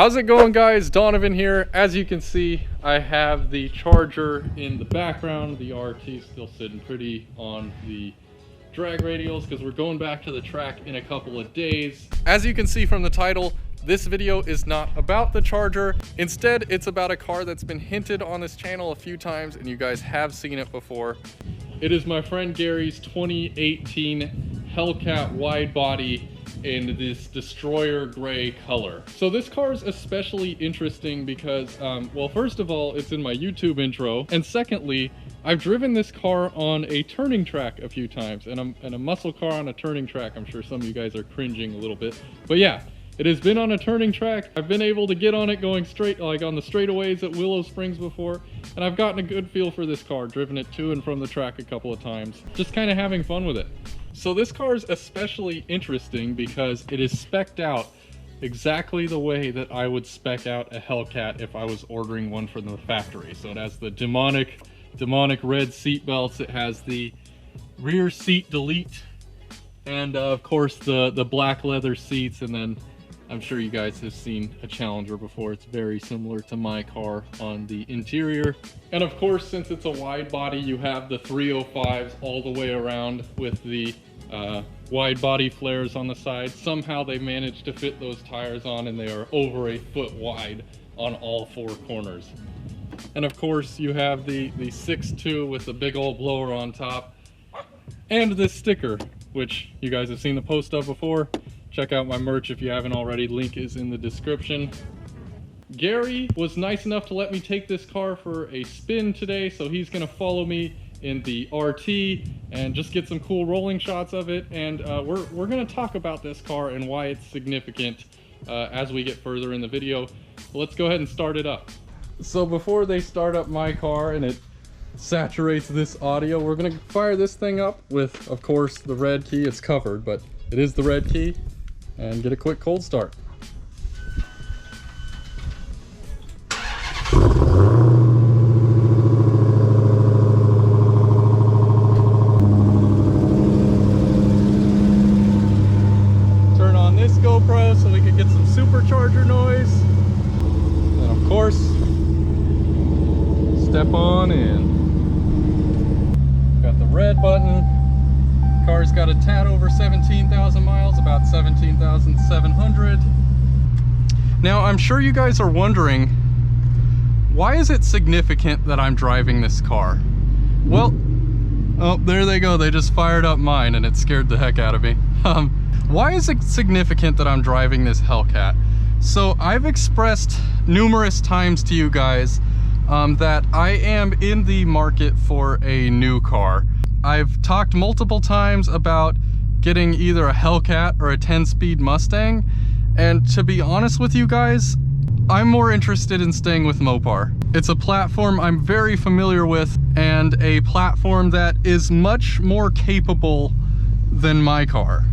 How's it going, guys? Donovan here. As you can see, I have the Charger in the background. The RT still sitting pretty on the drag radials because we're going back to the track in a couple of days. As you can see from the title, this video is not about the Charger. Instead, it's about a car that's been hinted on this channel a few times and you guys have seen it before. It is my friend Gary's 2018 Hellcat wide body in this destroyer gray color. So this car is especially interesting because, well, first of all, it's in my YouTube intro, and secondly, I've driven this car on a turning track a few times, and a muscle car on a turning track. I'm sure some of you guys are cringing a little bit, but yeah, it has been on a turning track. I've been able to get on it going straight, like on the straightaways at Willow Springs before, and I've gotten a good feel for this car, driven it to and from the track a couple of times, just kind of having fun with it. So this car is especially interesting because it is spec'd out exactly the way that I would spec out a Hellcat if I was ordering one from the factory. So it has the demonic red seat belts, it has the rear seat delete, and of course the black leather seats, and then I'm sure you guys have seen a Challenger before. It's very similar to my car on the interior. And of course, since it's a wide body, you have the 305s all the way around with the wide body flares on the side. Somehow they managed to fit those tires on, and they are over a foot wide on all four corners. And of course, you have the 6.2 with the big old blower on top, and this sticker, which you guys have seen the post of before. Check out my merch if you haven't already. Link is in the description. Gary was nice enough to let me take this car for a spin today, so he's gonna follow me in the RT and just get some cool rolling shots of it. And we're gonna talk about this car and why it's significant as we get further in the video. Let's go ahead and start it up. So before they start up my car and it saturates this audio, we're gonna fire this thing up with, of course, the red key. It's covered, but it is the red key, and get a quick cold start. Turn on this GoPro so we can get some supercharger noise. And of course, step on in. Got the red button. Car's got a tad over 17,000 miles, about 17,700. Now, I'm sure you guys are wondering, why is it significant that I'm driving this car? Well, oh, there they go. They just fired up mine and it scared the heck out of me. Why is it significant that I'm driving this Hellcat? So I've expressed numerous times to you guys that I am in the market for a new car. I've talked multiple times about getting either a Hellcat or a 10-speed Mustang, and to be honest with you guys, I'm more interested in staying with Mopar. It's a platform I'm very familiar with, and a platform that is much more capable than my car.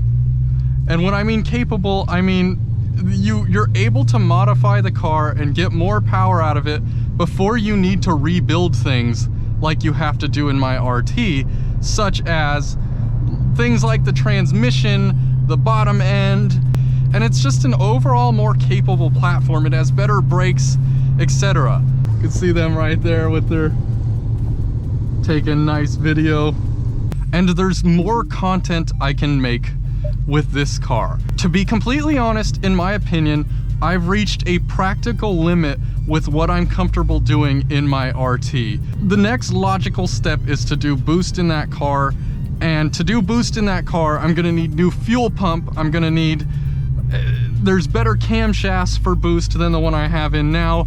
And when I mean capable, I mean you're able to modify the car and get more power out of it before you need to rebuild things like you have to do in my RT, such as things like the transmission, the bottom end, and it's just an overall more capable platform. It has better brakes, etc. You can see them right there with their taking nice video. And there's more content I can make with this car. To be completely honest, in my opinion, I've reached a practical limit with what I'm comfortable doing in my RT. The next logical step is to do boost in that car, and to do boost in that car, I'm gonna need new fuel pump. I'm gonna need, there's better camshafts for boost than the one I have in now,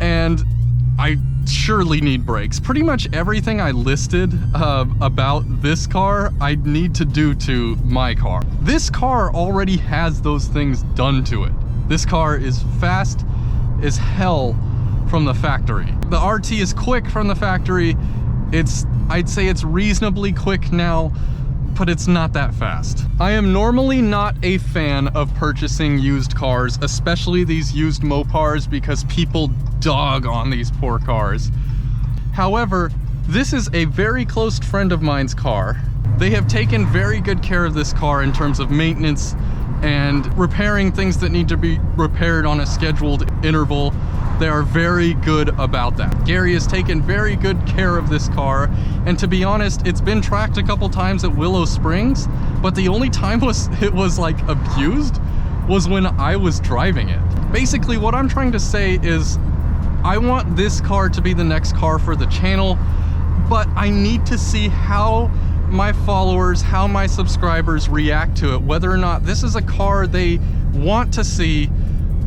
and I surely need brakes. Pretty much everything I listed about this car, I need to do to my car. This car already has those things done to it. This car is fast as hell from the factory. The RT is quick from the factory. I'd say it's reasonably quick now, but it's not that fast. I am normally not a fan of purchasing used cars, especially these used Mopars, because people dog on these poor cars. However, this is a very close friend of mine's car. They have taken very good care of this car in terms of maintenance and repairing things that need to be repaired on a scheduled interval. They are very good about that. Gary has taken very good care of this car, and to be honest, it's been tracked a couple times at Willow Springs, but the only time it was like abused was when I was driving it. Basically, what I'm trying to say is I want this car to be the next car for the channel, but I need to see how my followers, how my subscribers react to it, whether or not this is a car they want to see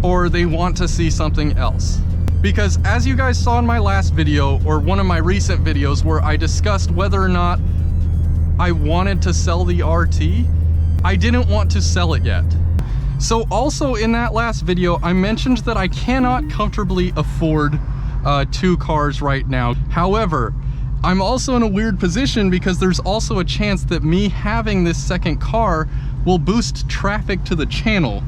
or they want to see something else. Because as you guys saw in my last video, or one of my recent videos where I discussed whether or not I wanted to sell the RT, I didn't want to sell it yet. So also in that last video, I mentioned that I cannot comfortably afford 2 cars right now. However, I'm also in a weird position because there's also a chance that me having this second car will boost traffic to the channel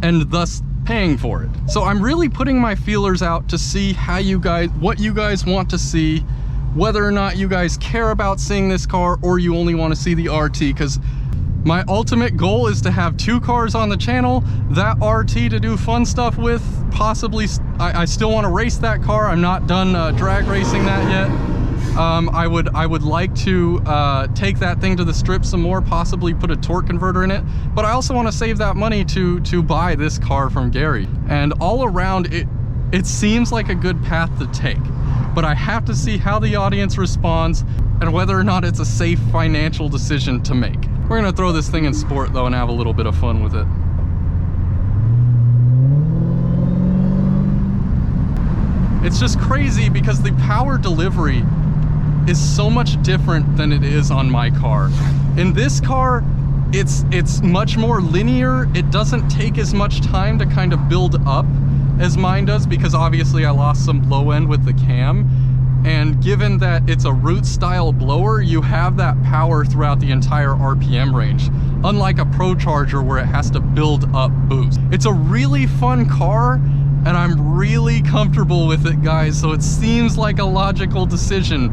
and thus paying for it. So I'm really putting my feelers out to see how what you guys want to see, whether or not you guys care about seeing this car or you only want to see the RT, because my ultimate goal is to have 2 cars on the channel, that RT to do fun stuff with, possibly. I still want to race that car. I'm not done drag racing that yet. I would like to take that thing to the strip some more, possibly put a torque converter in it, but I also want to save that money to buy this car from Gary. And all around, it seems like a good path to take, but I have to see how the audience responds and whether or not it's a safe financial decision to make. We're gonna throw this thing in sport though and have a little bit of fun with it. It's just crazy because the power delivery is so much different than it is on my car. In this car, it's much more linear. It doesn't take as much time to kind of build up as mine does, because obviously I lost some low end with the cam. And given that it's a root style blower, you have that power throughout the entire RPM range, unlike a Procharger where it has to build up boost. It's a really fun car, and I'm really comfortable with it, guys, so it seems like a logical decision.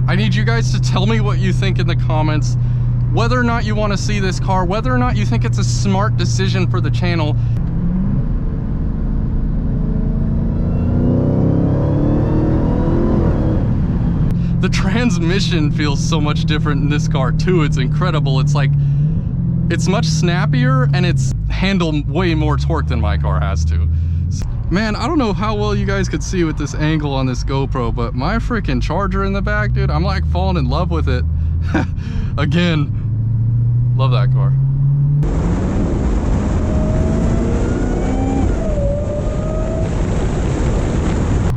I need you guys to tell me what you think in the comments, whether or not you want to see this car, whether or not you think it's a smart decision for the channel. The transmission feels so much different in this car too. It's incredible. It's like, it's much snappier and it's handled way more torque than my car has to. Man, I don't know how well you guys could see with this angle on this GoPro, but my freaking Charger in the back, dude, I'm like falling in love with it. Again, love that car.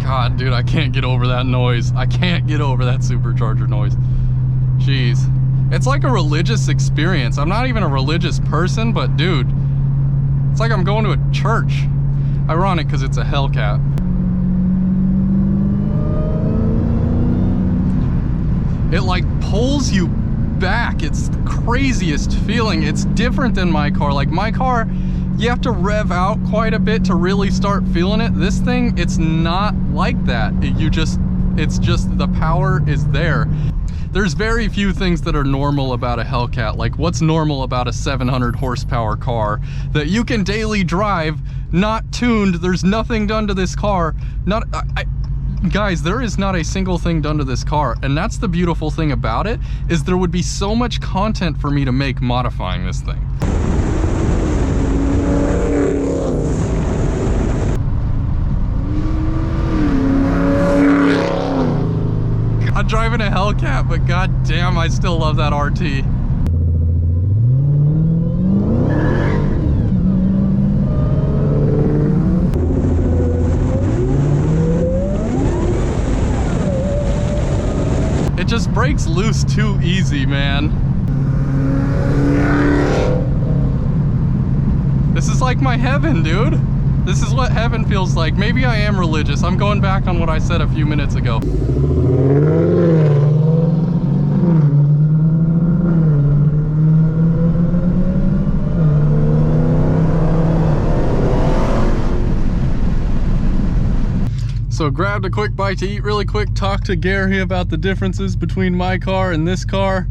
God, dude, I can't get over that noise. I can't get over that supercharger noise. Jeez. It's like a religious experience. I'm not even a religious person, but dude, it's like I'm going to a church. Ironic because it's a Hellcat. It like pulls you back. It's the craziest feeling. It's different than my car. Like my car, you have to rev out quite a bit to really start feeling it. This thing, it's not like that. It's just the power is there. There's very few things that are normal about a Hellcat. Like what's normal about a 700 horsepower car that you can daily drive, not tuned. There's nothing done to this car. Guys, there is not a single thing done to this car. And that's the beautiful thing about it, is there would be so much content for me to make modifying this thing. I'm driving a Hellcat, but god damn, I still love that RT. It just breaks loose too easy, man. This is like my heaven, dude. This is what heaven feels like. Maybe I am religious. I'm going back on what I said a few minutes ago. So grabbed a quick bite to eat really quick, talked to Gary about the differences between my car and this car.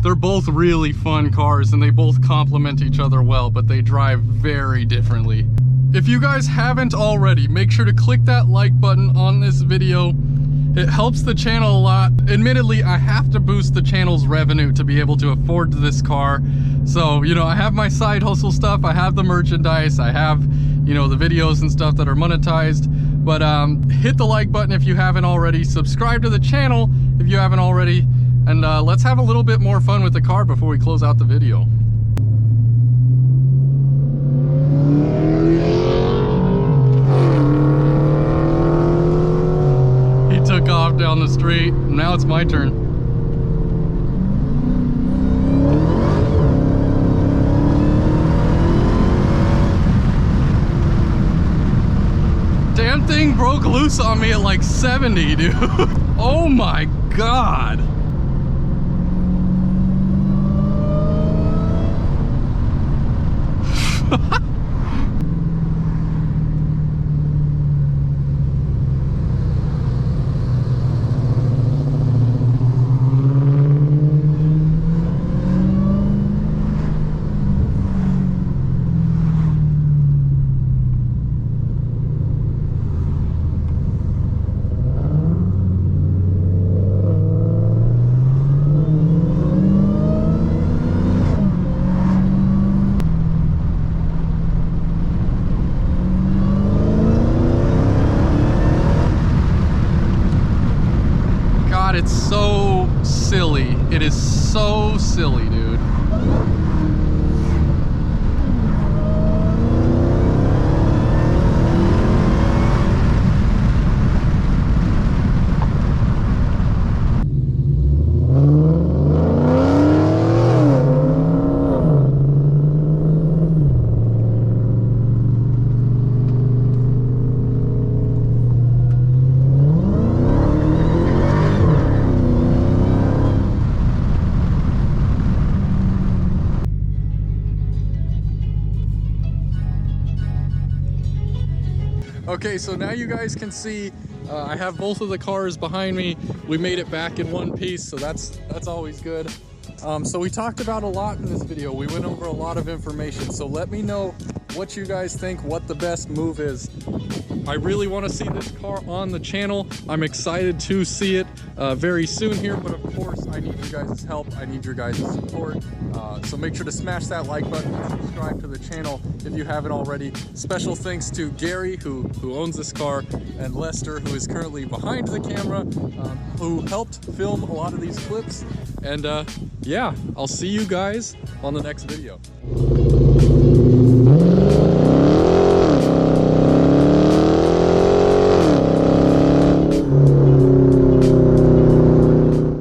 They're both really fun cars and they both complement each other well, but they drive very differently. If you guys haven't already, make sure to click that like button on this video. It helps the channel a lot. Admittedly, I have to boost the channel's revenue to be able to afford this car. So, you know, I have my side hustle stuff, I have the merchandise, I have, you know, the videos and stuff that are monetized. But hit the like button if you haven't already, subscribe to the channel if you haven't already, and let's have a little bit more fun with the car before we close out the video. He took off down the street. Now it's my turn. Damn thing broke loose on me at like 70, dude. Oh my God. It's so silly. It is so silly, dude. Okay, so now you guys can see I have both of the cars behind me. We made it back in one piece, so that's always good. So we talked about a lot in this video. We went over a lot of information, so let me know what you guys think, what the best move is. I really want to see this car on the channel. I'm excited to see it very soon here, but of course I need you guys' help. I need your guys' support. So make sure to smash that like button and subscribe to the channel if you haven't already. Special thanks to Gary, who owns this car, and Lester, who is currently behind the camera, who helped film a lot of these clips. And yeah, I'll see you guys on the next video.